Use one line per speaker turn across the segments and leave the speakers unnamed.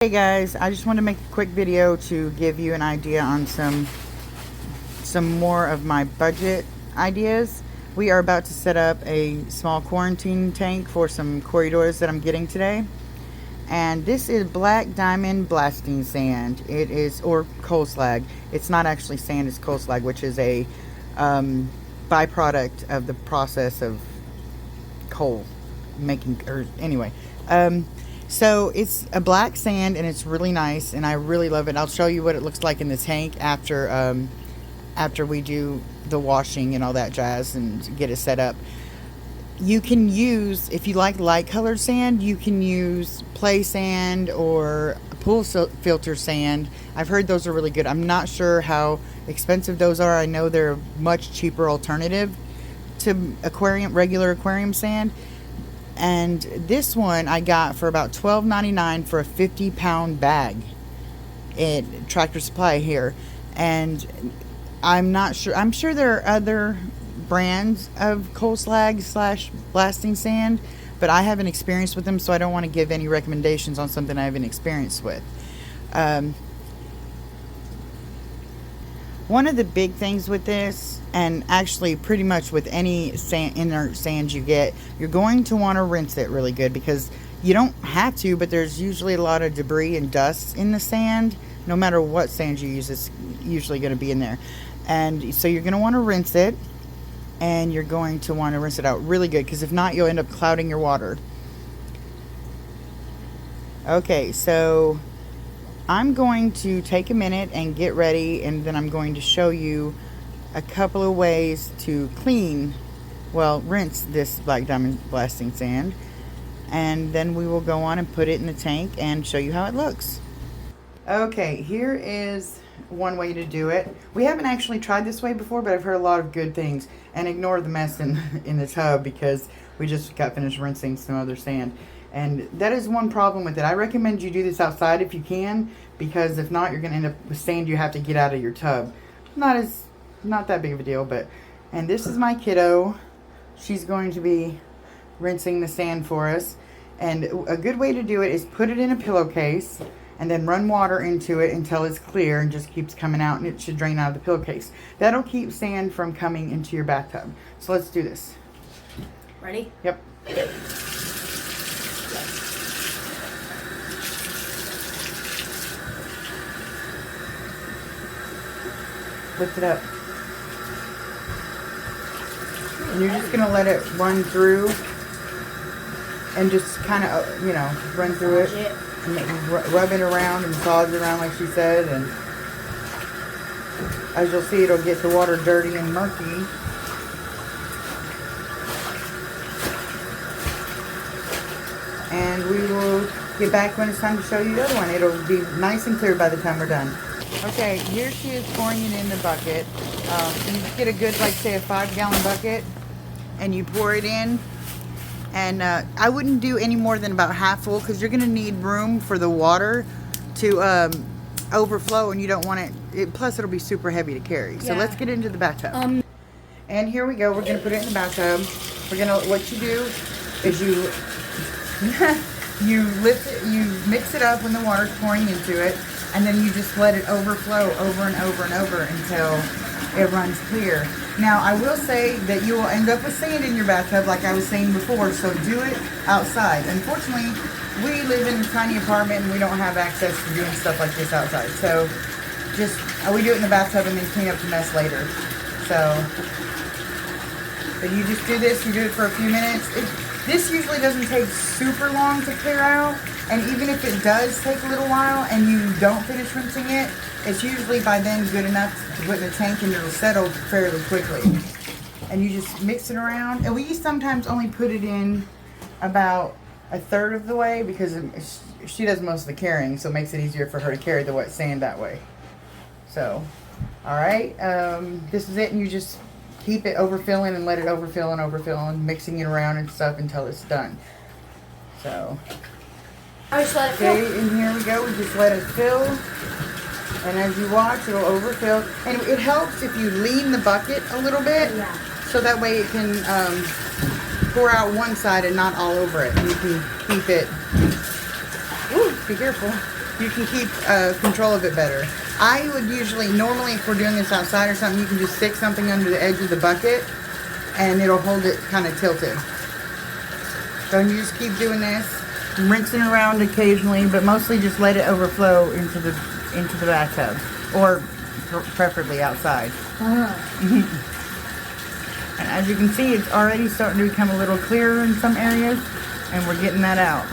Hey guys, I just wanted to make a quick video to give you an idea on some more of my budget ideas. We are about to set up a small quarantine tank for some corridors that I'm getting today. And this is black diamond blasting sand. It is, or coal slag. It's not actually sand, it's coal slag, which is a byproduct of the process of coal making, or anyway. So it's a black sand and it's really nice and I really love it. I'll show you what it looks like in the tank after we do the washing and all that jazz and get it set up. You can use, if you like light colored sand, you can use play sand or pool filter sand. I've heard those are really good. I'm not sure how expensive those are. I know they're a much cheaper alternative to regular aquarium sand. And this one I got for about $12.99 for a 50-pound bag at Tractor Supply here. And I'm not sure, I'm sure there are other brands of coal slag / blasting sand, but I haven't experienced with them, so I don't want to give any recommendations on something I haven't experienced with. One of the big things with this, and actually pretty much with any inert sand you get, you're going to want to rinse it really good, because you don't have to, but there's usually a lot of debris and dust in the sand. No matter what sand you use, it's usually going to be in there. And so you're going to want to rinse it, and you're going to want to rinse it out really good, because if not, you'll end up clouding your water. Okay, so I'm going to take a minute and get ready, and then I'm going to show you a couple of ways to rinse this black diamond blasting sand, and then we will go on and put it in the tank and show you how it looks. Okay, here is one way to do it. We haven't actually tried this way before, but I've heard a lot of good things. And ignore the mess in the tub, because we just got finished rinsing some other sand. And that is one problem with it. I recommend you do this outside if you can, because if not, you're going to end up with sand you have to get out of your tub. Not that big of a deal, but... And this is my kiddo. She's going to be rinsing the sand for us. And a good way to do it is put it in a pillowcase and then run water into it until it's clear and just keeps coming out, and it should drain out of the pillowcase. That'll keep sand from coming into your bathtub. So let's do this.
Ready?
Yep. Lift it up. And you're just going to let it run through and just kind of, run through it. And rub it around and massage it around like she said. And as you'll see, it'll get the water dirty and murky. And we will get back when it's time to show you the other one. It'll be nice and clear by the time we're done. Okay, here she is pouring it in the bucket. So you just get a good, like say a 5-gallon bucket, and you pour it in. And I wouldn't do any more than about half full, because you're going to need room for the water to overflow, and you don't want it, plus it'll be super heavy to carry. Yeah. So let's get into the bathtub. And here we go. We're going to put it in the bathtub. What you do is you mix it up when the water's pouring into it, and then you just let it overflow over and over and over until it runs clear. Now, I will say that you will end up with sand in your bathtub, like I was saying before, so do it outside. Unfortunately, we live in a tiny apartment and we don't have access to doing stuff like this outside. So, we do it in the bathtub and then clean up the mess later. But you just do this, you do it for a few minutes. This usually doesn't take super long to clear out, and even if it does take a little while and you don't finish rinsing it, it's usually by then good enough to put in the tank and it'll settle fairly quickly. And you just mix it around. And we sometimes only put it in about a third of the way, because she does most of the carrying, so it makes it easier for her to carry the wet sand that way. So, alright, this is it, and you just keep it overfilling and let it overfill and overfill, and mixing it around and stuff until it's done. So,
I just let it fill.
Okay, and here we go. We just let it fill. And as you watch, it'll overfill. And it helps if you lean the bucket a little bit.
Yeah.
So that way it can pour out one side and not all over it. And you can keep it. Ooh, be careful. you can keep control of it better. I would usually, normally if we're doing this outside or something, you can just stick something under the edge of the bucket and it'll hold it kind of tilted. So you just keep doing this, rinsing around occasionally, but mostly just let it overflow into the bathtub, or preferably outside. And as you can see, it's already starting to become a little clearer in some areas, and we're getting that out.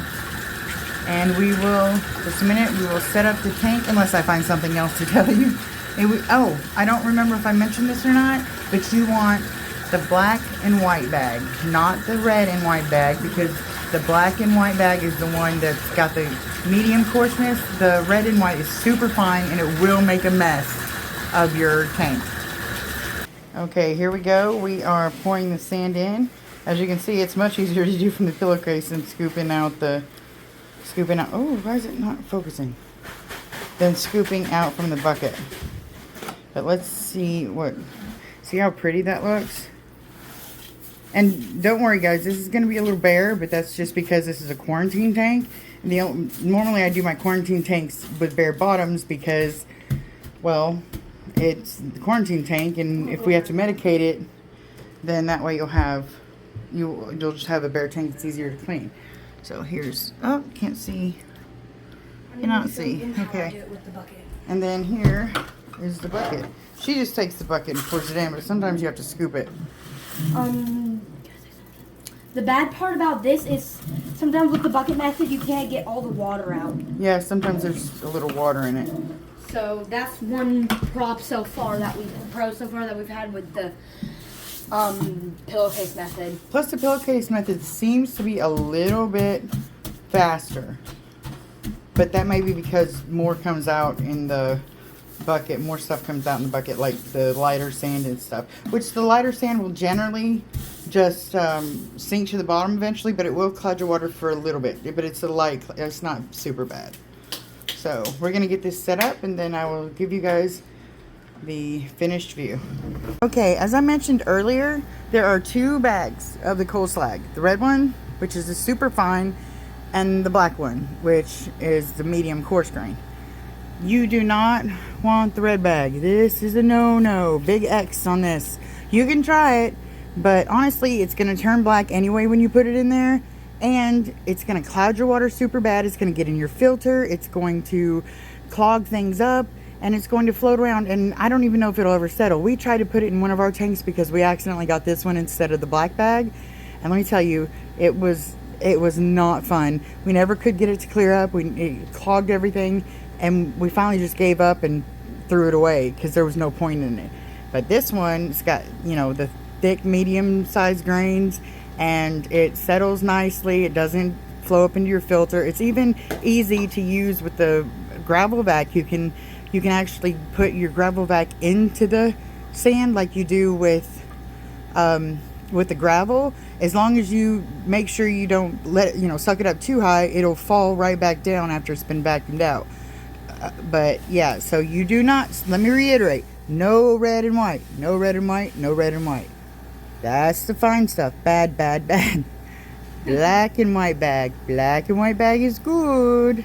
And we will, just a minute, we will set up the tank, unless I find something else to tell you. Oh, I don't remember if I mentioned this or not, but you want the black and white bag, not the red and white bag, because the black and white bag is the one that's got the medium coarseness. The red and white is super fine, and it will make a mess of your tank. Okay, here we go. We are pouring the sand in. As you can see, it's much easier to do from the pillowcase than scooping out. Oh, why is it not focusing? Than scooping out from the bucket. But let's see how pretty that looks. And don't worry guys, this is going to be a little bare, but that's just because this is a quarantine tank. Normally I do my quarantine tanks with bare bottoms because, well, it's the quarantine tank, and if we have to medicate it, then that way you'll just have a bare tank. It's easier to clean. So here's, oh, can't see. Cannot see. Okay. And then here is the bucket. She just takes the bucket and pours it in, but sometimes you have to scoop it.
The bad part about this is sometimes with the bucket method you can't get all the water out.
Yeah, sometimes there's a little water in it.
So that's one pro so far that we've had with the pillowcase method.
Plus the pillowcase method seems to be a little bit faster. But that may be because more comes out in the bucket, more stuff comes out in the bucket, like the lighter sand and stuff. Which the lighter sand will generally just sink to the bottom eventually, but it will cloud your water for a little bit. But it's not super bad. So we're gonna get this set up, and then I will give you guys the finished view. Okay, as I mentioned earlier, there are two bags of the coal slag. The red one, which is the super fine, and the black one, which is the medium coarse grain. You do not want the red bag. This is a no-no. Big X on this. You can try it, but honestly, it's going to turn black anyway when you put it in there, and it's going to cloud your water super bad. It's going to get in your filter. It's going to clog things up, and it's going to float around, and I don't even know if it'll ever settle. We tried to put it in one of our tanks because we accidentally got this one instead of the black bag, and let me tell you, it was not fun. We never could get it to clear up. It clogged everything, and we finally just gave up and threw it away because there was no point in it. But this one, it's got, the thick medium-sized grains, and it settles nicely. It doesn't flow up into your filter. It's even easy to use with the gravel vac. You can actually put your gravel vac into the sand like you do with the gravel. As long as you make sure you don't let it, suck it up too high, it'll fall right back down after it's been vacuumed out. But yeah, so you do not, let me reiterate, no red and white, no red and white, no red and white. That's the fine stuff. Bad, bad, bad. Black and white bag. Black and white bag is good.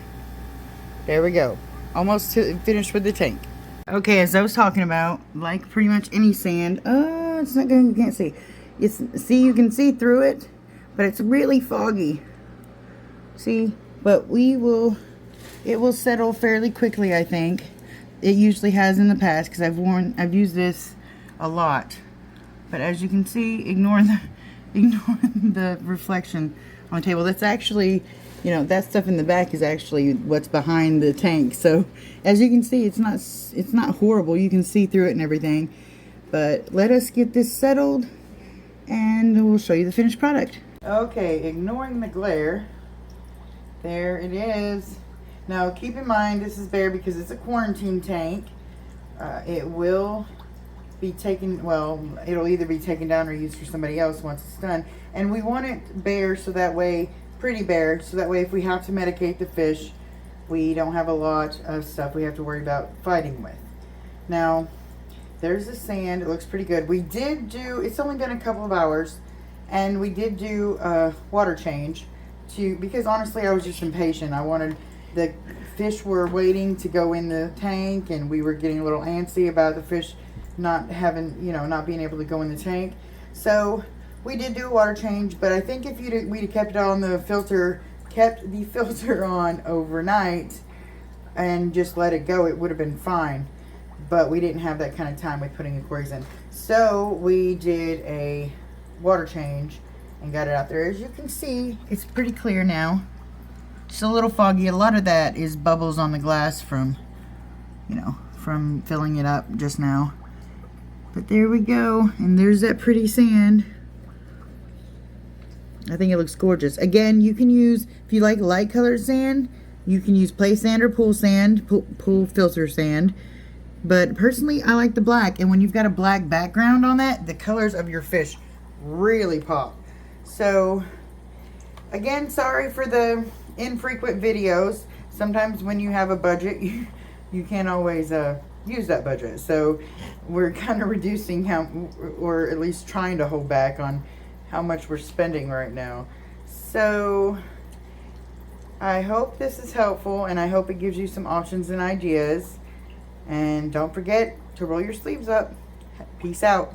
There we go. Almost finished with the tank. Okay, as I was talking about, like pretty much any sand, it's not good, you can't see. You can see through it, but it's really foggy. See, but it will settle fairly quickly, I think. It usually has in the past because I've used this a lot. But as you can see, ignore the reflection on the table. That's actually, that stuff in the back is actually what's behind the tank. So as you can see, it's not horrible. You can see through it and everything. But let us get this settled, and we'll show you the finished product. Okay, ignoring the glare, there it is. Now keep in mind this is bare because it's a quarantine tank. It will be taken, it'll either be taken down or used for somebody else once it's done. And we want it bare so that way, pretty bare, so that way if we have to medicate the fish, we don't have a lot of stuff we have to worry about fighting with. Now, there's the sand. It looks pretty good. We did do, it's only been a couple of hours, and we did do a water change because honestly I was just impatient. I wanted, the fish were waiting to go in the tank, and we were getting a little antsy about the fish not having, not being able to go in the tank. So we did do a water change, but I think if we'd kept it on the filter, kept the filter on overnight and just let it go, it would have been fine. But we didn't have that kind of time with putting aquariums in. So we did a water change and got it out there. As you can see, it's pretty clear now. It's a little foggy. A lot of that is bubbles on the glass from, from filling it up just now. But there we go. And there's that pretty sand. I think it looks gorgeous. Again, you can use, if you like light colored sand, you can use play sand or pool sand, pool filter sand. But personally, I like the black. And when you've got a black background on that, the colors of your fish really pop. So, again, sorry for the infrequent videos. Sometimes when you have a budget, you can't always use that budget. So we're kind of reducing or at least trying to hold back on how much we're spending right now. So I hope this is helpful, and I hope it gives you some options and ideas. And don't forget to roll your sleeves up. Peace out.